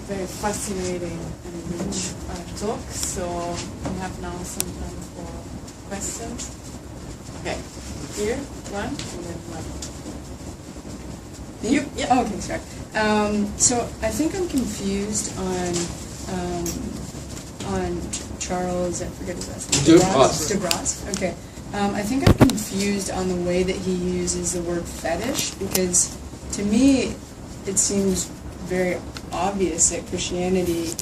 very fascinating and rich talk. So we have now some time for questions. Okay, here, one, and then one. You? Yeah. Oh, okay, sorry. So I think I'm confused on Charles. I forget his last name. Baas. Okay. I think I'm confused on the way that he uses the word fetish, because to me it seems very obvious that Christianity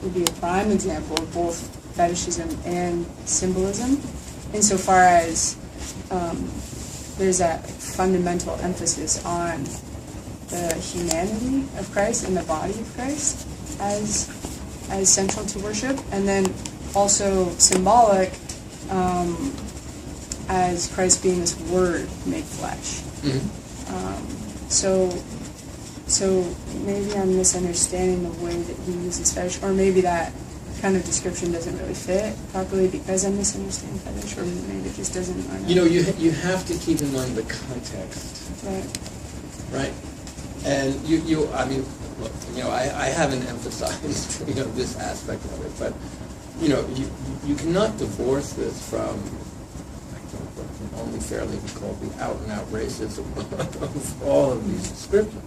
would be a prime example of both fetishism and symbolism, insofar as there's a fundamental emphasis on the humanity of Christ and the body of Christ as central to worship, and then also symbolic as Christ being this Word made flesh. Mm-hmm. So maybe I'm misunderstanding the way that he uses fetish, or maybe that kind of description doesn't really fit properly because I misunderstand fetish, or maybe it just doesn't. You know, you have to keep in mind the context, right? And I mean, look, you know, I haven't emphasized this aspect of it, but you know, you cannot divorce this from what can only fairly be called the out and out racism of all of these descriptions.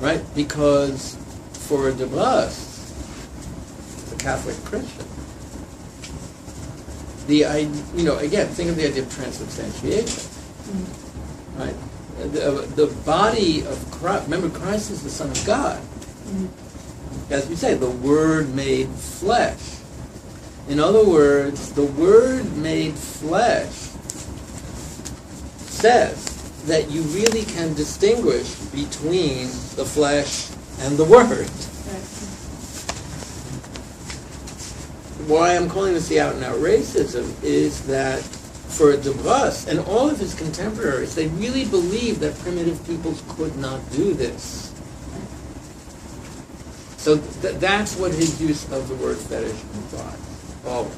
Right? Because for the Baas, the Catholic Christian, again, think of the idea of transubstantiation. Mm-hmm. Right? The body of Christ, remember, Christ is the Son of God. Mm-hmm. As we say, the Word made flesh. In other words, the Word made flesh says that you really can distinguish between the flesh and the Word. Why I'm calling this the out-and-out racism is that for the Baas and all of his contemporaries, they really believed that primitive peoples could not do this. So that's what his use of the word fetish implies, always.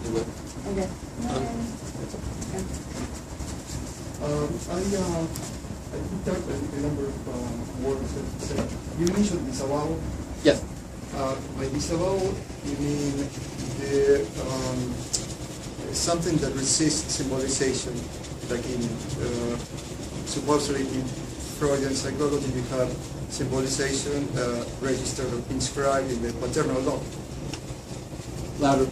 You will? Okay. I interpret a number of words that say, you mentioned disavow. Yes. By disavow, you mean something that resists symbolization, like in supposedly in Freudian psychology, you have symbolization registered or inscribed in the paternal law. Louder.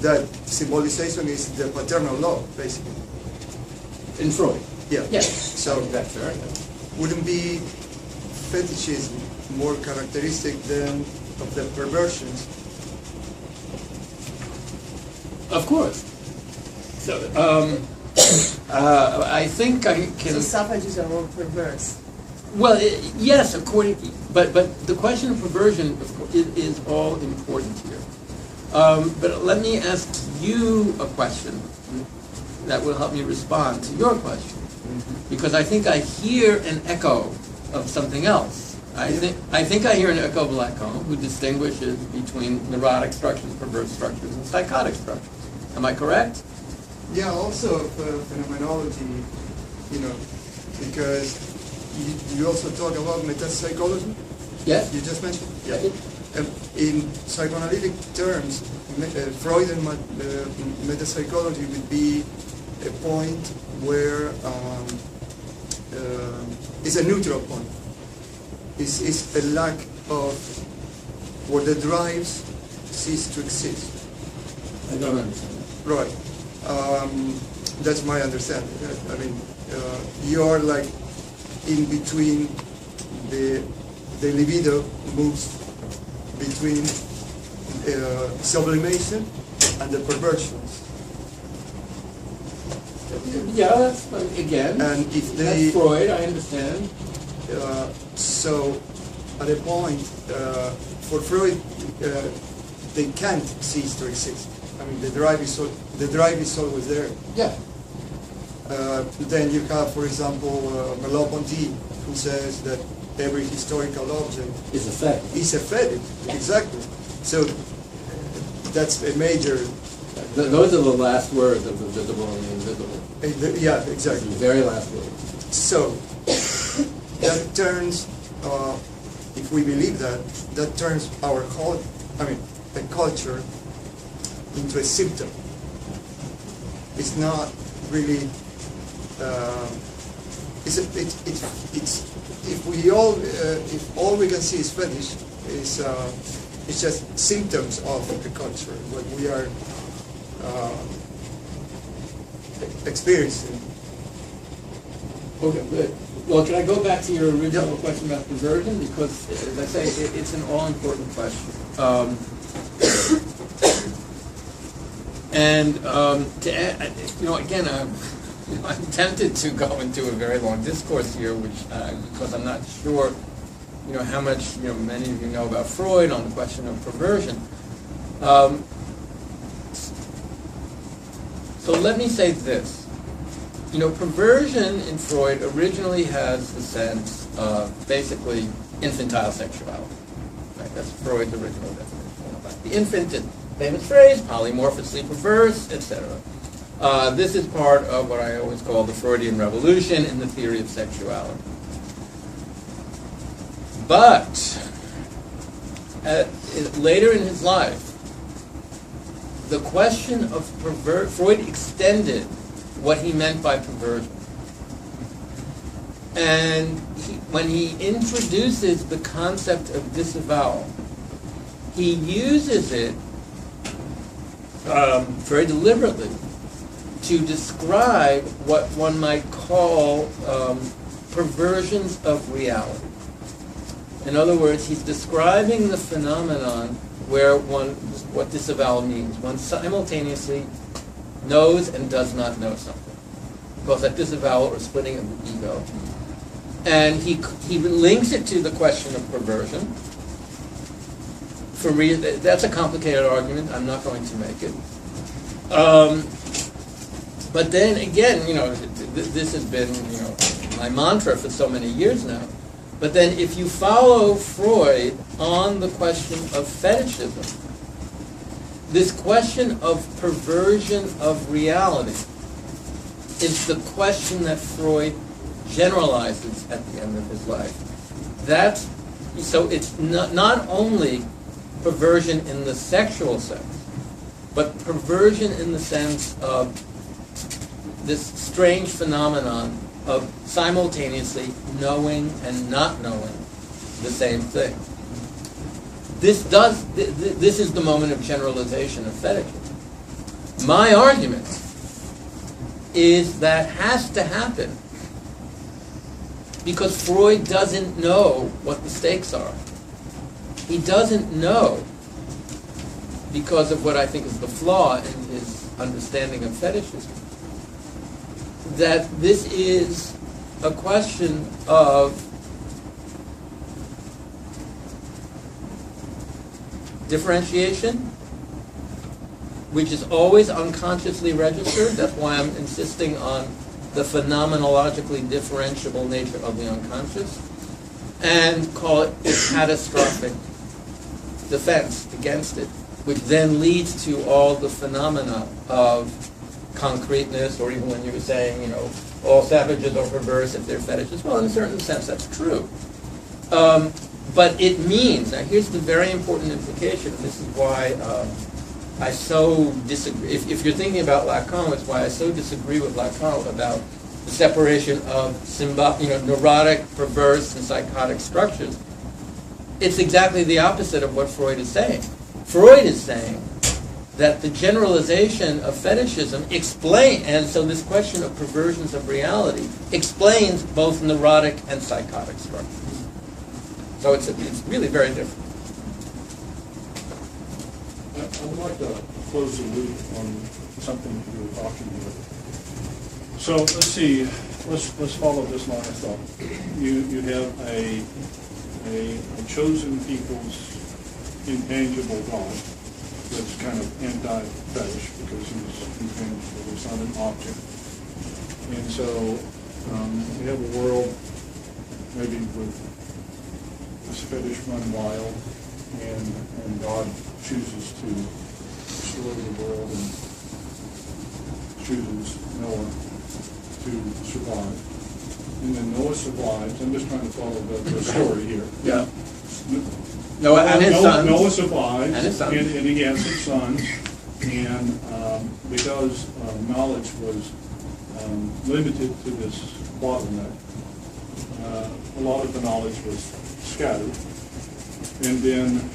That symbolization is the paternal law, basically. In Freud? Yeah. Yes. So that's right. Wouldn't be fetishism more characteristic than of the perversions? Of course. So, I think I can. So savages are all perverse. Well, yes, according. But the question of perversion is all important here. But let me ask you a question that will help me respond to your question, because I think I hear an echo of something else. I think I hear an echo of Lacan, who distinguishes between neurotic structures, perverse structures, and psychotic structures. Am I correct? Yeah, also phenomenology, because you also talk about metapsychology. Yes. You just mentioned. Yeah. In psychoanalytic terms, Freudian metapsychology would be a point where it's a neutral point. It's a lack of where the drives cease to exist. I don't understand that. Right. That's my understanding. I mean, you are like in between the libido moves between sublimation and the perversions. Yeah, that's again. And if that's Freud, I understand. So, at a point, for Freud, they can't cease to exist. I mean, the drive is always there. Yeah. Then you have, for example, Merleau-Ponty, who says that every historical object is a fetish. Is a fetish, exactly. So that's a major. Those are the last words of the visible and the invisible. Yeah, exactly. The very last words. So that turns, if we believe that, that turns our the culture into a symptom. It's not really. If all we can see is fetish, it's just symptoms of the culture, what we are experiencing. Okay, good. Well, can I go back to your original question about perversion? Because, as I say, it's an all-important question. To add, again, I'm tempted to go into a very long discourse here, which because I'm not sure, how much many of you know about Freud on the question of perversion. So let me say this. Perversion in Freud originally has the sense of basically infantile sexuality. Right? That's Freud's original definition. About the infant, famous phrase, polymorphously perverse, etc. This is part of what I always call the Freudian revolution in the theory of sexuality. But later in his life, the question of Freud extended what he meant by perversion. And when he introduces the concept of disavowal, he uses it very deliberately to describe what one might call perversions of reality. In other words, he's describing the phenomenon where what disavowal means. One simultaneously knows and does not know something. Because that disavowal or splitting of the ego. And he links it to the question of perversion. That's a complicated argument. I'm not going to make it. But then again, this has been my mantra for so many years now. But then if you follow Freud on the question of fetishism, this question of perversion of reality is the question that Freud generalizes at the end of his life. So it's not only perversion in the sexual sense, but perversion in the sense of this strange phenomenon of simultaneously knowing and not knowing the same thing. This is the moment of generalization of fetishism. My argument is that has to happen because Freud doesn't know what the stakes are. He doesn't know, because of what I think is the flaw in his understanding of fetishism, that this is a question of differentiation, which is always unconsciously registered. That's why I'm insisting on the phenomenologically differentiable nature of the unconscious, and call it a catastrophic defense against it, which then leads to all the phenomena of concreteness, or even when you were saying, all savages are perverse if they're fetishes. Well, in a certain sense, that's true. But it means, now here's the very important implication, and this is why I so disagree. If you're thinking about Lacan, it's why I so disagree with Lacan about the separation of neurotic, perverse, and psychotic structures. It's exactly the opposite of what Freud is saying. Freud is saying that the generalization of fetishism and so this question of perversions of reality explains both neurotic and psychotic structures. So it's really very different. I'd like to close the loop on something you were talking about. So let's see, let's follow this line of thought. You have a chosen people's intangible God that's kind of anti-fetish because he's intangible, he's not an object. And so we have a world maybe with this fetish run wild, and God chooses to destroy the world and chooses Noah to survive. and then Noah survives. I'm just trying to follow the story here. Yeah. Noah and his sons. Noah survives, And his sons. and he has six sons, and because knowledge was limited to this bottleneck, a lot of the knowledge was scattered, and then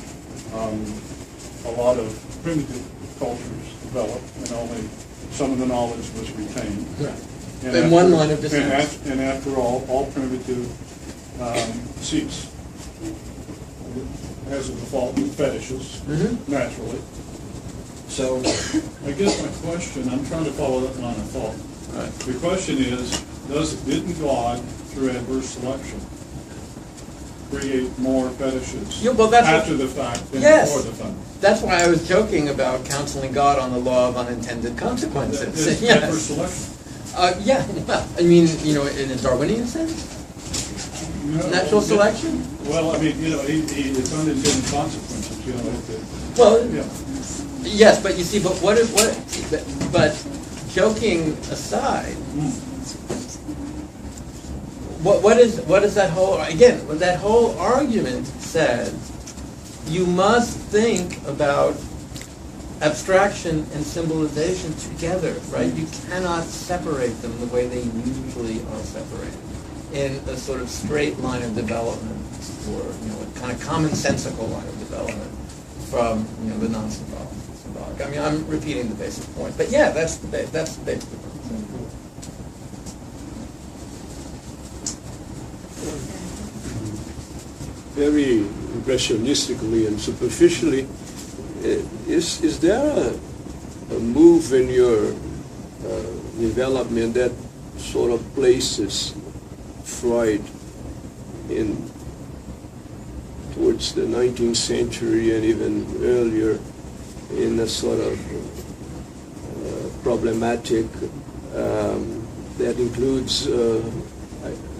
a lot of primitive cultures developed, and only some of the knowledge was retained. Right. And In one line of descent. And after all primitive seeks has a default with fetishes, naturally. So I guess my question, I'm trying to follow up on a thought. Right. The question is, didn't God, through adverse selection, create more fetishes Yeah, well, that's after the fact than Yes. before the fact? That's why I was joking about counseling God on the law of unintended consequences. It's Yes. adverse selection. Yeah, well, I mean, in a Darwinian sense? Natural selection? Well, I mean, it's unintended consequences, Well, yeah. yes, but you see, but joking aside, what is that whole, again, that whole argument says you must think about abstraction and symbolization together, right? You cannot separate them the way they usually are separated in a sort of straight line of development, or a kind of commonsensical line of development from the non-symbolic. I mean, I'm repeating the basic point, but yeah, that's the basic point. Very impressionistically and superficially, is there a move in your development that sort of places Freud in towards the 19th century and even earlier in a sort of problematic that includes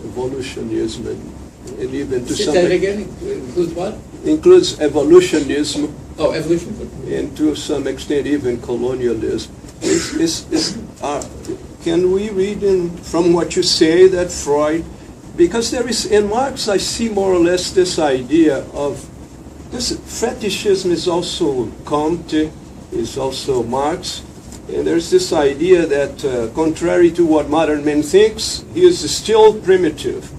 evolutionism and even to Say some that again. Includes what? includes evolutionism Oh, evolution. and to some extent even colonialism. Can we read from what you say that Freud, because there is, in Marx I see more or less this idea of, this fetishism is also Comte, is also Marx, and there's this idea that contrary to what modern man thinks, he is still primitive,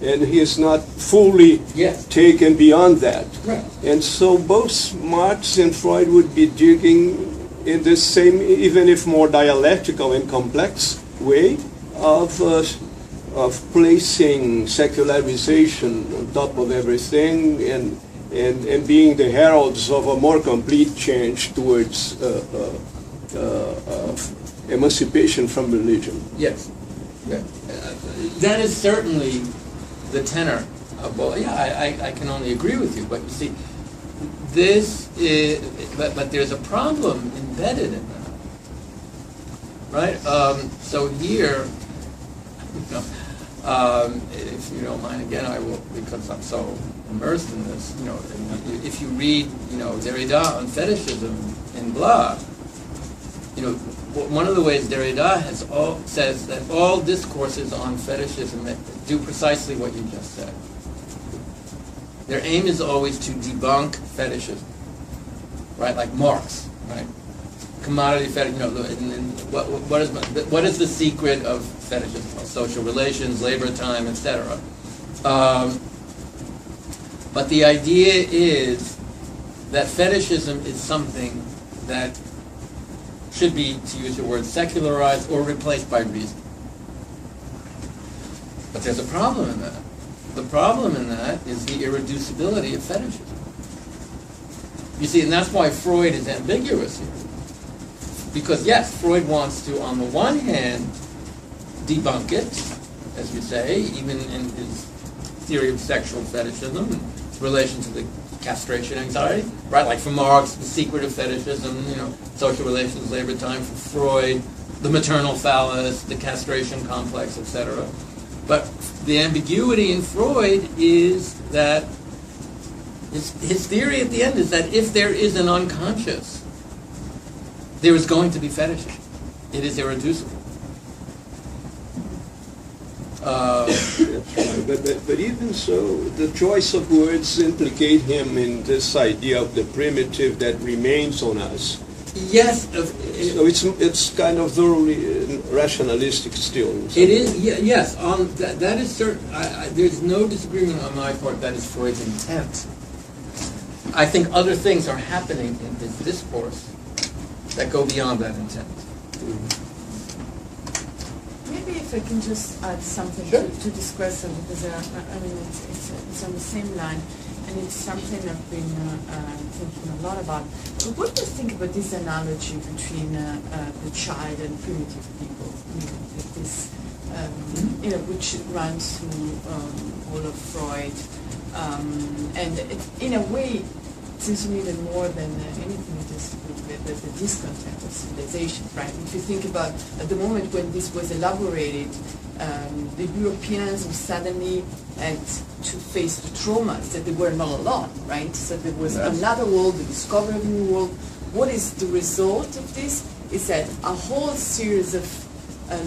and he is not fully Yes. taken beyond that. Right. And so both Marx and Freud would be digging in this same, even if more dialectical and complex way of placing secularization on top of everything and being the heralds of a more complete change towards emancipation from religion. Yes. Yeah. That is certainly the tenor of, well, yeah, I can only agree with you, but you see, this is, but there's a problem embedded in that, right? So here, if you don't mind, again, I will, because I'm so immersed in this, if you read, Derrida on fetishism in Blah, one of the ways Derrida says that all discourses on fetishism do precisely what you just said. Their aim is always to debunk fetishism, right? Like Marx, right? Commodity fetish. What is the secret of fetishism? Well, social relations, labor time, etc. But the idea is that fetishism is something that should be, to use your word, secularized or replaced by reason. But there's a problem in that. The problem in that is the irreducibility of fetishism. You see, and that's why Freud is ambiguous here. Because yes, Freud wants to, on the one hand, debunk it, as you say, even in his theory of sexual fetishism, and its relation to the castration anxiety, right? Like for Marx, the secret of fetishism, social relations, labor time. For Freud, the maternal phallus, the castration complex, etc. But the ambiguity in Freud is that his theory at the end is that if there is an unconscious, there is going to be fetishism. It is irreducible. That's right. But even so, the choice of words implicate him in this idea of the primitive that remains on us. Yes. So it's kind of thoroughly rationalistic still. It is, yes, that is certain. There's no disagreement on my part that is Freud's intent. I think other things are happening in his discourse that go beyond that intent. Maybe if I can just add something Sure. to this question, because it's on the same line, and it's something I've been thinking a lot about. What do you think about this analogy between the child and primitive people? This, which runs through all of Freud, and it, in a way, it seems to me that more than anything, it is the discontent of civilization, right? If you think about at the moment when this was elaborated, the Europeans who suddenly had to face the traumas that they were not alone, right? So there was another world, the discovery of a new world. What is the result of this? Is that a whole series of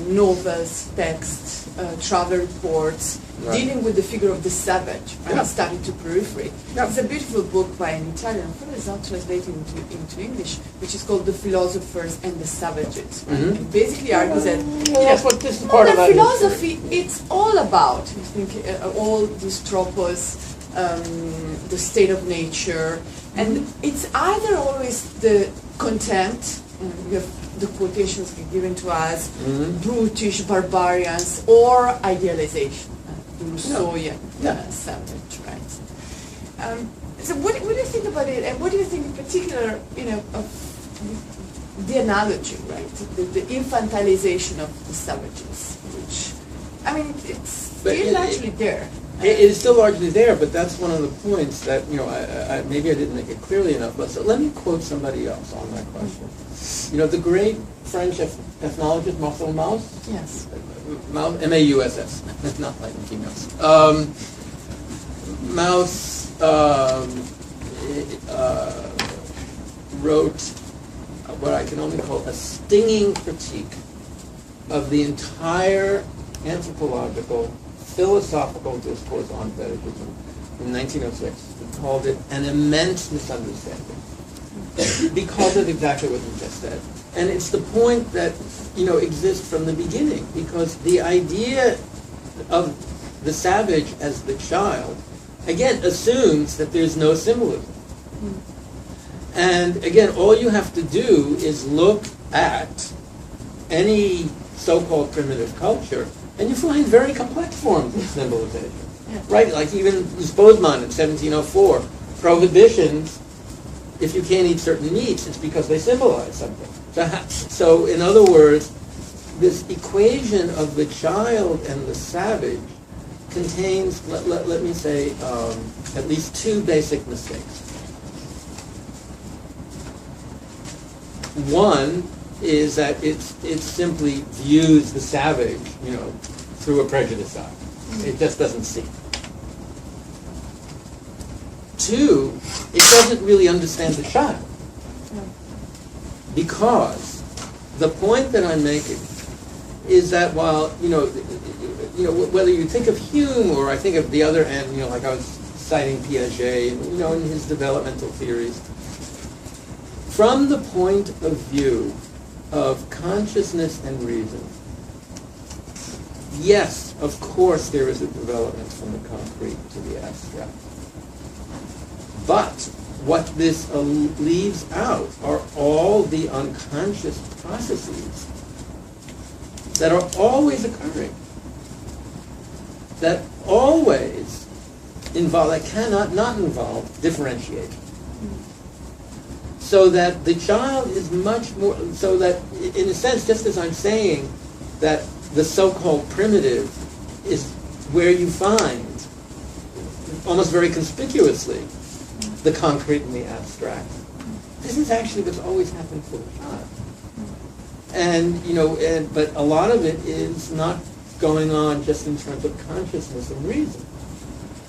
novels, texts, travel reports, dealing with the figure of the savage, right? Starting to proliferate. It's a beautiful book by an Italian, I think it's not translated into English, which is called The Philosophers and the Savages. Right? And basically argues that That's what this is part of. the philosophy, it's all about, you think, all these tropos, the state of nature, and it's either always the contempt, we have the quotations given to us, brutish barbarians, or idealization, the Rousseauian savage, right? So what do you think about it, and what do you think in particular, of the analogy, right? The infantilization of the savages, which, I mean, it's still actually there. It is still largely there, but that's one of the points that, maybe I didn't make it clearly enough, but so let me quote somebody else on that question. The great French ethnologist Marcel Mauss? Yes. M-A-U-S-S, not like Mickey Mouse. Mauss wrote what I can only call a stinging critique of the entire anthropological, philosophical discourse on fetishism in 1906. He called it an immense misunderstanding because of exactly what you just said. And it's the point that, exists from the beginning, because the idea of the savage as the child, again, assumes that there's no symbolism. And again, all you have to do is look at any so-called primitive culture, and you find very complex forms of symbolization. Right? Like even Boesman in 1704, prohibitions, if you can't eat certain meats, it's because they symbolize something. So in other words, this equation of the child and the savage contains, let me say, at least two basic mistakes. One is that it simply views the savage, through a prejudiced eye. It just doesn't see. Two, it doesn't really understand the child. Because the point that I'm making is that while, whether you think of Hume or I think of the other end, like I was citing Piaget, in his developmental theories, from the point of view of consciousness and reason, yes, of course there is a development from the concrete to the abstract. But what this leaves out are all the unconscious processes that are always occurring, that always involve, that cannot not involve differentiation. So that the child is much more, so that in a sense, just as I'm saying that the so-called primitive is where you find, almost very conspicuously, the concrete and the abstract. This is actually what's always happened for the child. And, but a lot of it is not going on just in terms of consciousness and reason.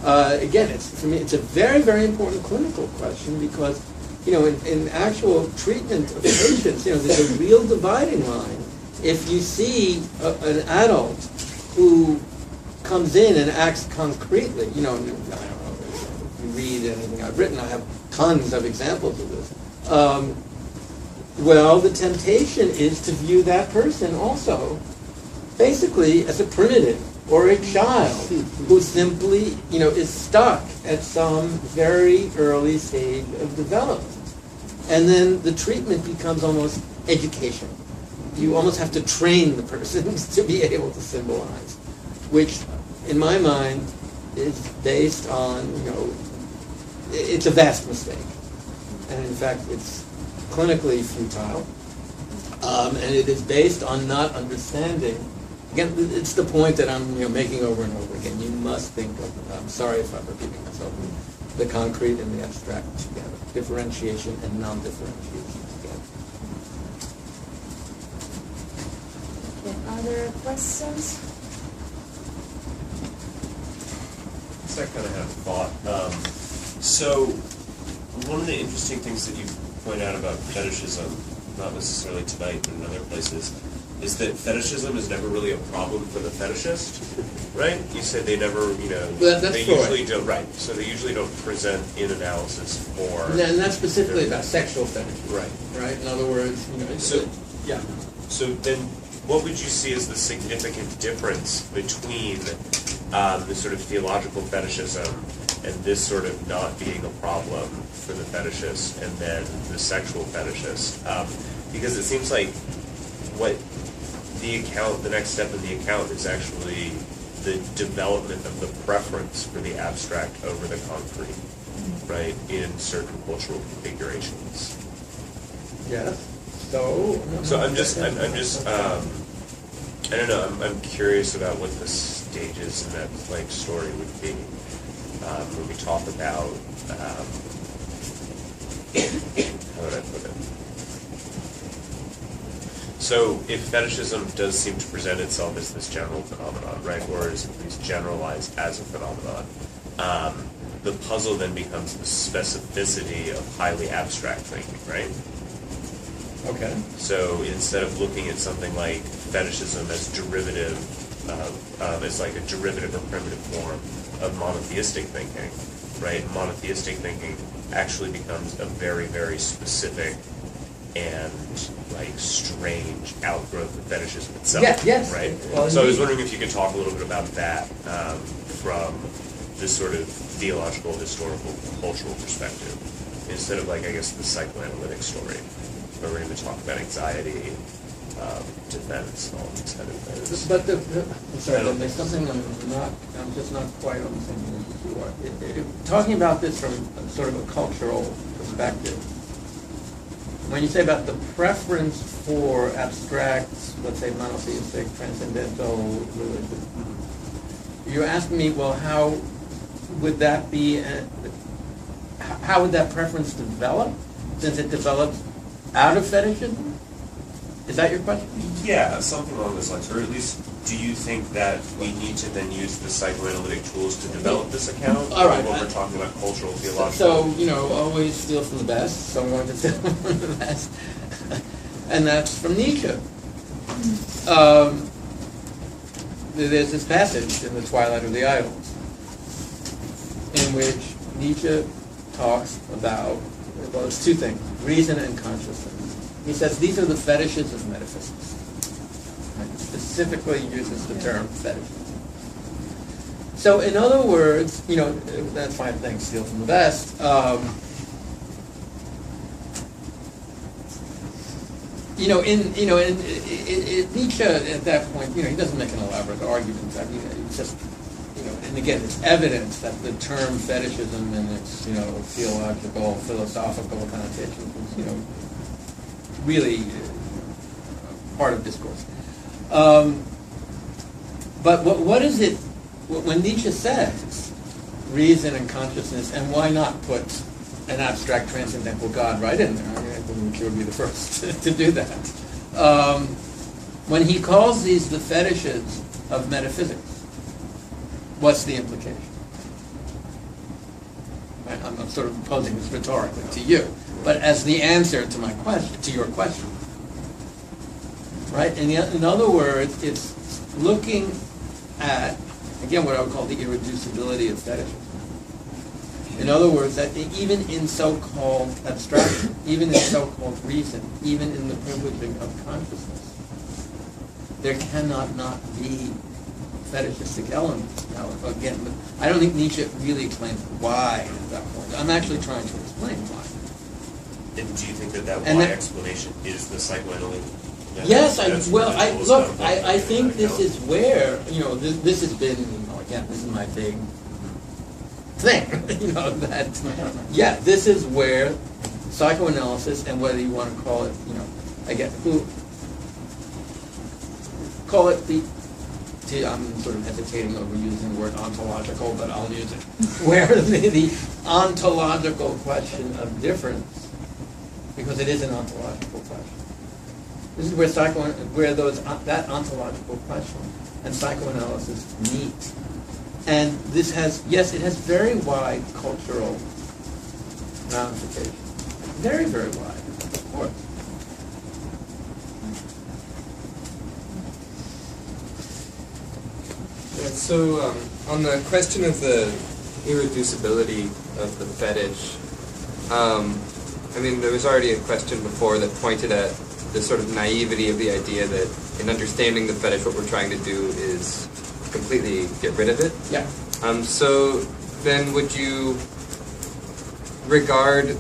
Again, for me, it's a very, very important clinical question because, in actual treatment of patients, there's a real dividing line. If you see an adult who comes in and acts concretely. You know, I don't know if you read anything I've written, I have tons of examples of this. Well, the temptation is to view that person also basically as a primitive or a child who simply, you know, is stuck at some very early stage of development. And then the treatment becomes almost education. You almost have to train the person to be able to symbolize, which, in my mind, is based on, you know, it's a vast mistake. And in fact, it's clinically futile. And it is based on not understanding. Again, it's the point that I'm, you know, making over and over again. You must think of, I'm sorry if I'm repeating myself, the concrete and the abstract together, differentiation and non-differentiation together. Okay, other questions? So I kind of have a thought. So one of the interesting things that you point out about fetishism, not necessarily tonight, but in other places, is that fetishism is never really a problem for the fetishist, right? You said they never, you know, Well, that's they Freud. usually don't, right? So they usually don't present in analysis for. And that's specifically about sexual fetishes. Right. Right? In other words, you know, So- yeah. So then, what would you see as the significant difference between the sort of theological fetishism and this sort of not being a problem for the fetishist, and then the sexual fetishist? Because it seems like what the next step in the account is actually the development of the preference for the abstract over the concrete, right, in certain cultural configurations. Yes. So I'm just, I don't know, I'm curious about what the stages in that like story would be. When we talk about, how would I put it? So if fetishism does seem to present itself as this general phenomenon, right, or is at least generalized as a phenomenon, the puzzle then becomes the specificity of highly abstract thinking, right? okay. So instead of looking at something like fetishism as derivative, as like a derivative or primitive form of monotheistic thinking, right? Monotheistic thinking actually becomes a very, very specific and like strange outgrowth of fetishism itself. Yeah, yes. Right? Well, So I was indeed. wondering if you could talk a little bit about that from this sort of theological, historical, cultural perspective, instead of like, I guess, the psychoanalytic story, where we're going to talk about anxiety, defense, and all these kind of things. But I'm sorry, but there's something I'm just not quite on the same page as you are. Talking about this from sort of a cultural perspective, when you say about the preference for abstract, let's say monotheistic, transcendental religion, you're asking me, well, how would that be, how would that preference develop, since it develops out of fetishism? Is that your question? Yeah, something along those lines. Or at least, do you think that we need to then use the psychoanalytic tools to develop this account? All right. When we're talking about cultural, theological. So, you know, always steal from the best, so I'm going to steal from the best. And that's from Nietzsche. There's this passage in The Twilight of the Idols, in which Nietzsche talks about, well, it's two things, reason and consciousness. He says these are the fetishes of metaphysics. Right? He specifically uses the term fetishes. So in other words, you know, that's fine, thanks, steal from the best. In Nietzsche at that point, you know, he doesn't make an elaborate argument. I mean, it's just, you know, and again, it's evidence that the term fetishism and its, you know, theological, philosophical connotations is, you know, really part of discourse. But what is it, when Nietzsche says reason and consciousness, and why not put an abstract transcendental God right in there? I mean, I think Nietzsche would be the first to do that. When he calls these the fetishes of metaphysics, what's the implication? Right? I'm sort of posing this rhetorically to you, but as the answer to my question, to your question, right? In other words, it's looking at again, what I would call the irreducibility of fetishism. In other words, that even in so-called abstraction, even in so-called reason, even in the privileging of consciousness, there cannot not be fetishistic elements. Now, again, I don't think Nietzsche really explains why at that point. I'm actually trying to explain why. And do you think that And why that- explanation is the psychoanalytic? Yes, that's what Michael's kind of I think this looking is where, this has been, again, this is my big thing, that, this is where psychoanalysis, and whether you want to call it, again, call it I'm sort of hesitating over using the word ontological, but I'll use it, where the ontological question of difference, because it is an ontological question. This is where that ontological question and psychoanalysis meet. And this it has very wide cultural ramifications. Very, very wide, of course. Yeah, so on the question of the irreducibility of the fetish, there was already a question before that pointed at the sort of naivety of the idea that in understanding the fetish, what we're trying to do is completely get rid of it. Yeah. So then would you regard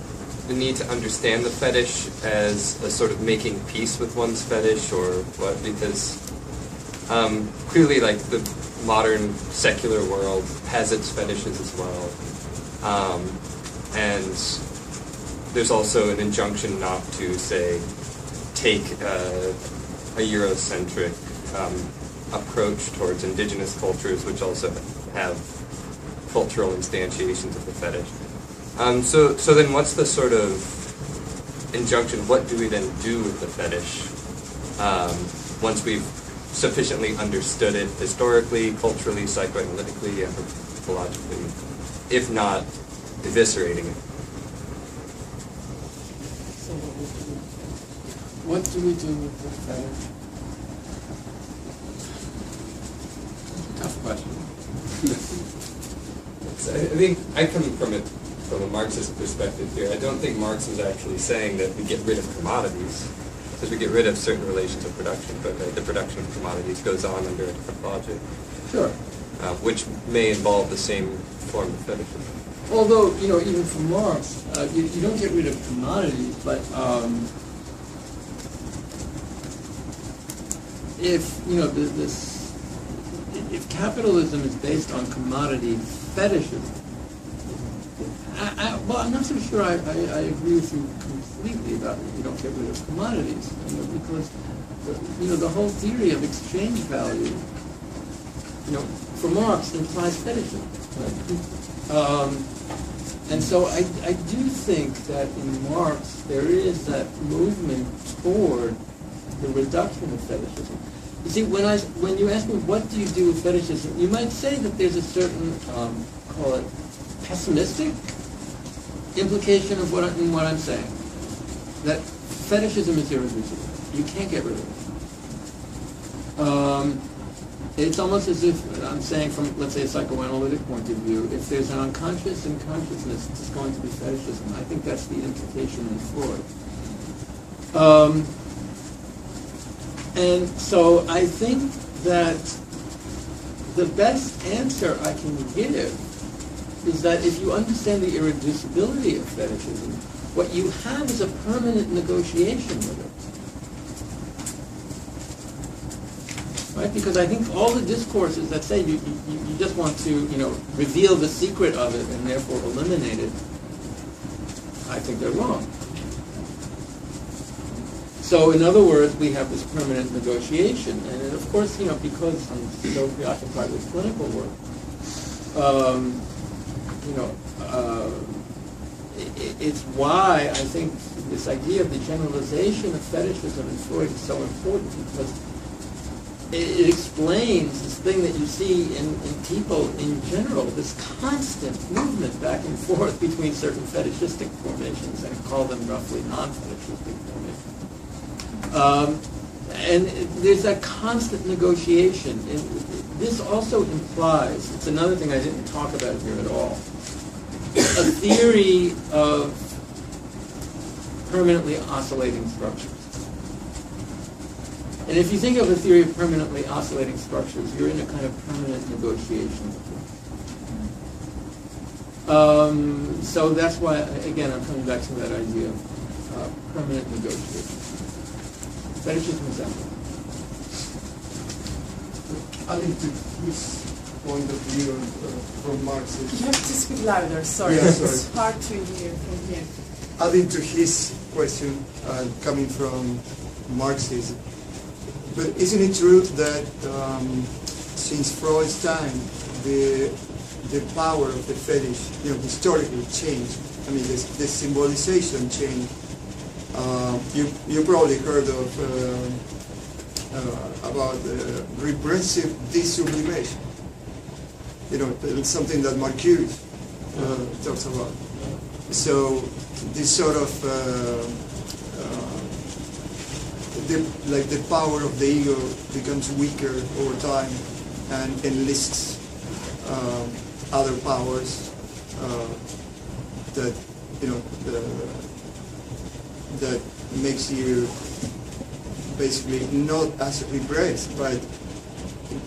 the need to understand the fetish as a sort of making peace with one's fetish, or what? Because clearly, like, the modern secular world has its fetishes as well. And there's also an injunction not to, say, take a Eurocentric approach towards indigenous cultures, which also have cultural instantiations of the fetish. So then what's the sort of injunction? What do we then do with the fetish once we've sufficiently understood it historically, culturally, psychoanalytically, anthropologically, if not eviscerating it? So what do we do with the fetish? Tough question. I think I come from it from a Marxist perspective here. I don't think Marx is actually saying that we get rid of commodities, because we get rid of certain relations of production, but the production of commodities goes on under a different logic. Sure. Which may involve the same form of fetishism. Although, even for Marx, you don't get rid of commodities, but if capitalism is based on commodity fetishism, I'm not so sure I agree with you completely about it. You don't get rid of commodities, because the whole theory of exchange value, for Marx implies fetishism. Right? And so I do think that in Marx there is that movement toward the reduction of fetishism. You see, when you ask me what do you do with fetishism, you might say that there's a certain, call it pessimistic implication of what I'm saying. That fetishism is irreducible. You can't get rid of it. It's almost as if I'm saying from, let's say, a psychoanalytic point of view, if there's an unconscious in consciousness, it's going to be fetishism. I think that's the implication in Freud. And so I think that the best answer I can give is that if you understand the irreducibility of fetishism, what you have is a permanent negotiation with it. Right? Because I think all the discourses that say you just want to, reveal the secret of it and therefore eliminate it, I think they're wrong. So, in other words, we have this permanent negotiation, and of course, because I'm so preoccupied with clinical work, it's why I think this idea of the generalization of fetishism in Freud is so important, because it explains this thing that you see in people in general, this constant movement back and forth between certain fetishistic formations, and call them roughly non-fetishistic formations. And there's that constant negotiation this also implies, it's another thing I didn't talk about here at all, a theory of permanently oscillating structures. And if you think of a theory of permanently oscillating structures, you're in a kind of permanent negotiation. So that's why, again, I'm coming back to that idea of permanent negotiation. Fetishism is that. Adding to his point of view from Marxism. You have to speak louder, sorry. Yeah, sorry. It's hard to hear from here. Adding to his question, coming from Marxism, but isn't it true that since Freud's time, the power of the fetish, historically changed? I mean, the symbolization changed. You probably heard of about repressive desublimation. It's something that Marcuse talks about. So this sort of the power of the ego becomes weaker over time and enlists other powers that that makes you basically not as repressed, but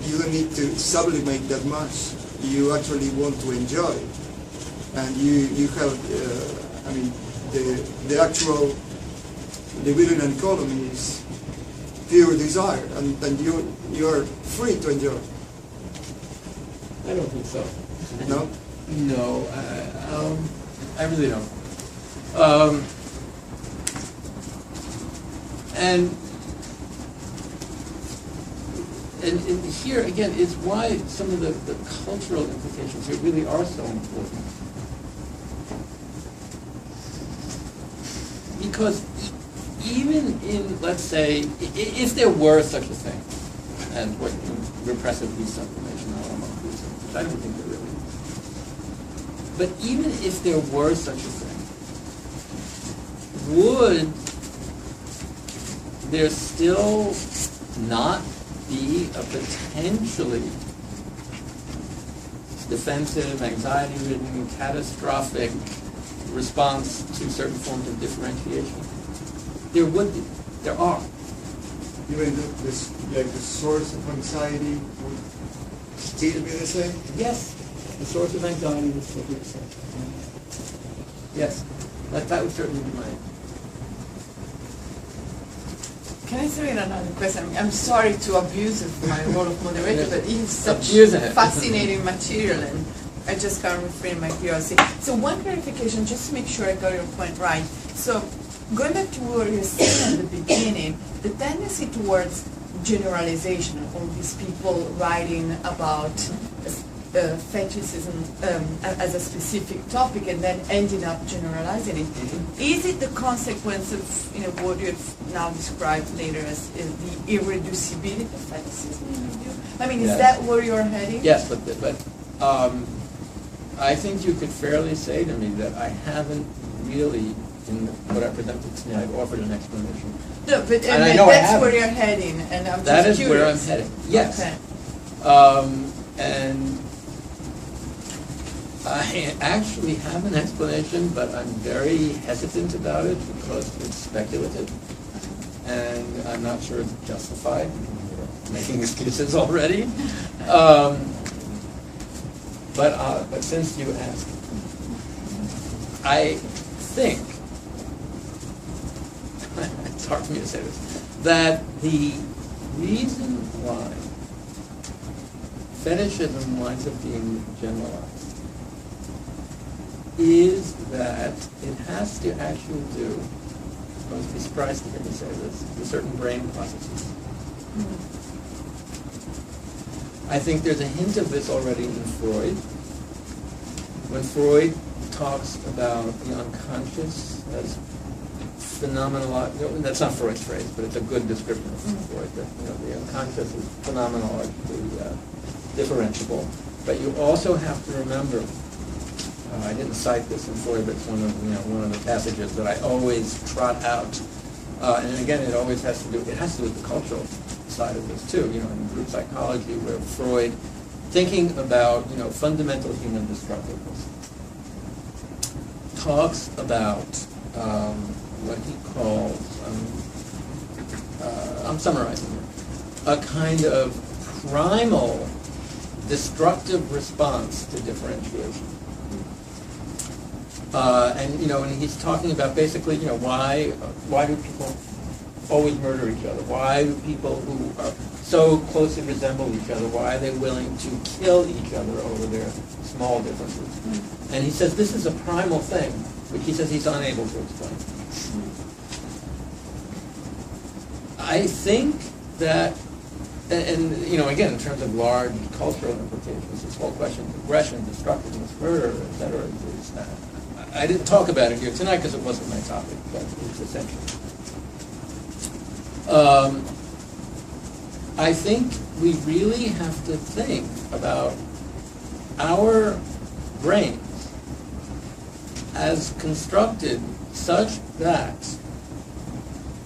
you don't need to sublimate that much. You actually want to enjoy it, and you have the actual Leviathan colony is pure desire, and you are free to enjoy. I don't think so. No? No, I really don't. And here again is why some of the cultural implications here really are so important. Because even in, let's say, if there were such a thing, and what repressive desublimation, I don't think there really is. But even if there were such a thing, would there still not be a potentially defensive, anxiety-ridden, catastrophic response to certain forms of differentiation? There would be. There are. Even the source of anxiety would still be the same? Yes. The source of anxiety would still be the same. Yes. That would certainly be mine. Can I throw in another question? I'm sorry to abuse my role of moderator, but it's such Abusing it. fascinating material, and I just can't refrain my curiosity. So one clarification, just to make sure I got your point right. So going back to what you were saying at the beginning, the tendency towards generalization of all these people writing about fetishism as a specific topic and then ending up generalizing it. Is it the consequence of what you've now described later as the irreducibility of fetishism in your view? I mean, is that where you're heading? Yes, but I think you could fairly say to me that I haven't really, in what I presented tonight, offered an explanation. No, but And I know that's where you're heading, and I'm that just is curious. where I'm heading. Yes. Okay. And I actually have an explanation, but I'm very hesitant about it because it's speculative, and I'm not sure it's justified. I'm making excuses already. But since you asked, I think, it's hard for me to say this, that the reason why fetishism winds up being generalized is that it has to actually do, I would be surprised to hear me say this, with certain brain processes. I think there's a hint of this already in Freud. When Freud talks about the unconscious as phenomenological, that's not Freud's phrase, but it's a good description of Freud, that the unconscious is phenomenologically differentiable. But you also have to remember, I didn't cite this in Freud, but it's one of the passages that I always trot out. And again, it has to do with the cultural side of this too, in group psychology, where Freud, thinking about, fundamental human destructiveness, talks about what he calls, I'm summarizing here, a kind of primal destructive response to differentiation. And he's talking about basically, why do people always murder each other? Why do people who are so closely resemble each other, why are they willing to kill each other over their small differences? And he says this is a primal thing, which he says he's unable to explain. I think that, and again, in terms of large cultural implications, this whole question of aggression, destructiveness, murder, etc., I didn't talk about it here tonight because it wasn't my topic, but it's essential. I think we really have to think about our brains as constructed such that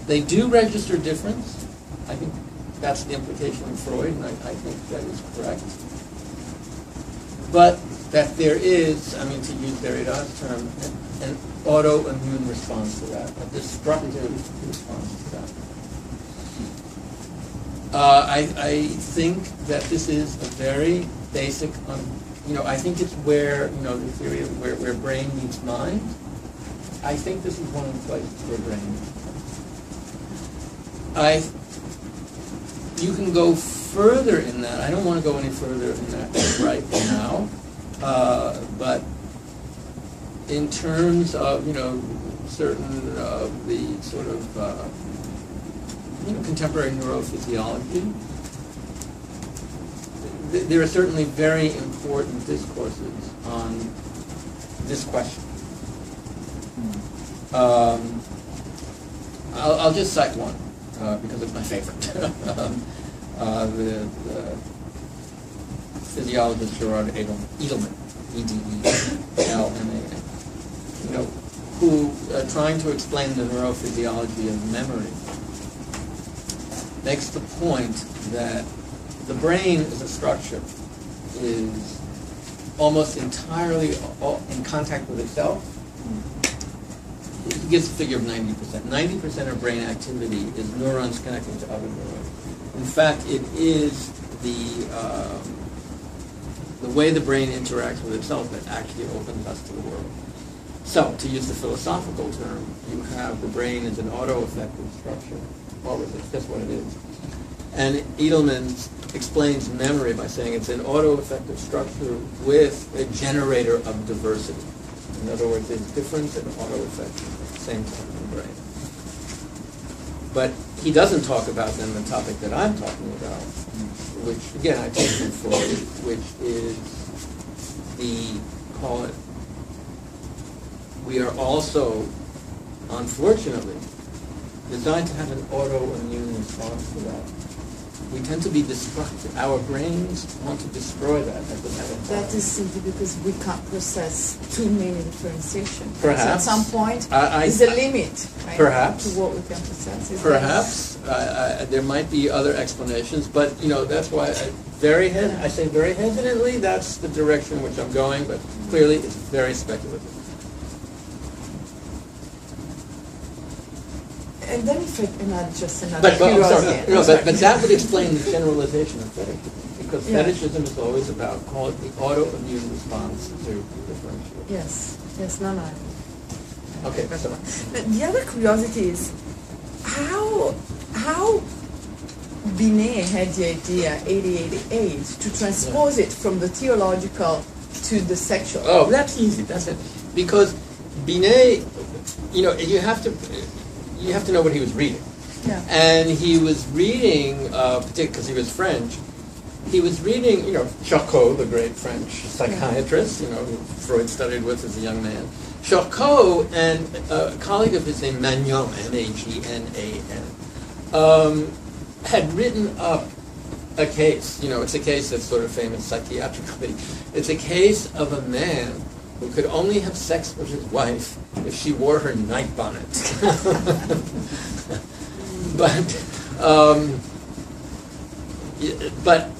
they do register difference. I think that's the implication of Freud, and I think that is correct. But that there is, to use Derrida's term, an autoimmune response to that, a destructive response to that. I think that this is a very basic, I think it's where, the theory of where brain meets mind. I think this is one of the places where brain meets mind. You can go further in that. I don't want to go any further in that right now. But in terms of, certain of the sort of, contemporary neurophysiology, there are certainly very important discourses on this question. I'll just cite one, because it's my favorite. The physiologist Gerard Edelman, E-D-E-L-M-A-N, who, trying to explain the neurophysiology of memory, makes the point that the brain as a structure is almost entirely in contact with itself. He gives a figure of 90%. 90% of brain activity is neurons connecting to other neurons. In fact, it is the way the brain interacts with itself that actually opens us to the world. So, to use the philosophical term, you have the brain as an auto-affective structure. Always, it's just what it is. And Edelman explains memory by saying it's an auto-affective structure with a generator of diversity. In other words, there's difference and auto-affect at the same time in the brain. But he doesn't talk about then the topic that I'm talking about, which, again, I take from Freud, which is call it, we are also, unfortunately, designed to have an autoimmune response to that. We tend to be destructive. Our brains want to destroy that as a matter of That is simply because we can't process too many differentiation. Perhaps. So at some point, there's a limit, right, perhaps, to what we can process. Perhaps. There might be other explanations, but, that's why I say very hesitantly, that's the direction in which I'm going, but clearly it's very speculative. And then if I can add just another curiosity. But that would explain the generalization of fetishism, because fetishism is always about, call it the autoimmune response to differentiation. Yes, no. Okay. But the other curiosity is how Binet had the idea, 1888, to transpose it from the theological to the sexual. Oh, that's easy. That's it. Because Binet, you have to know what he was reading. Yeah. And he was reading, particularly because he was French, he was reading, Charcot, the great French psychiatrist, who Freud studied with as a young man. Charcot and a colleague of his named Magnan, M-A-G-N-A-N, had written up a case, it's a case that's sort of famous psychiatrically. It's a case of a man who could only have sex with his wife if she wore her night bonnet. But But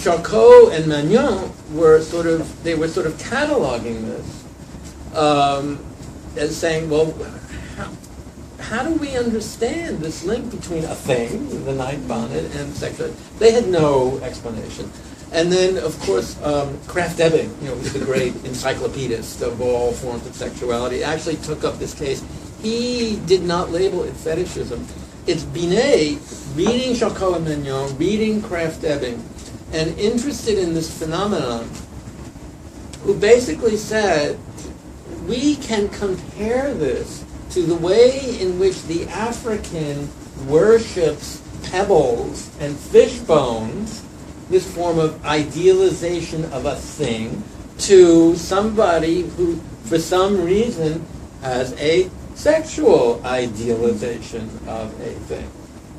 Charcot and Magnon were sort of cataloging this as saying, well, how do we understand this link between a thing, the night bonnet, and sexuality? They had no explanation. And then, of course, Krafft-Ebing, who's the great encyclopedist of all forms of sexuality, actually took up this case. He did not label it fetishism. It's Binet reading Charcot and Magnon, reading Krafft-Ebing, and interested in this phenomenon, who basically said, we can compare this to the way in which the African worships pebbles and fish bones, this form of idealization of a thing, to somebody who, for some reason, has a sexual idealization of a thing.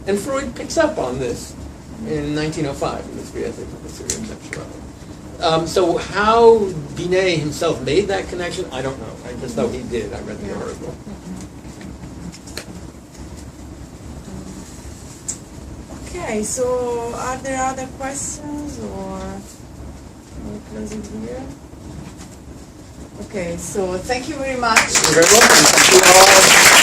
And Freud picks up on this in 1905 in this Ethics of the Theory of Sexuality. So how Binet himself made that connection, I don't know. I just know he did. I read the article. Okay, so are there other questions or we'll close it here? Okay, so thank you very much. You're very welcome. Thank you all.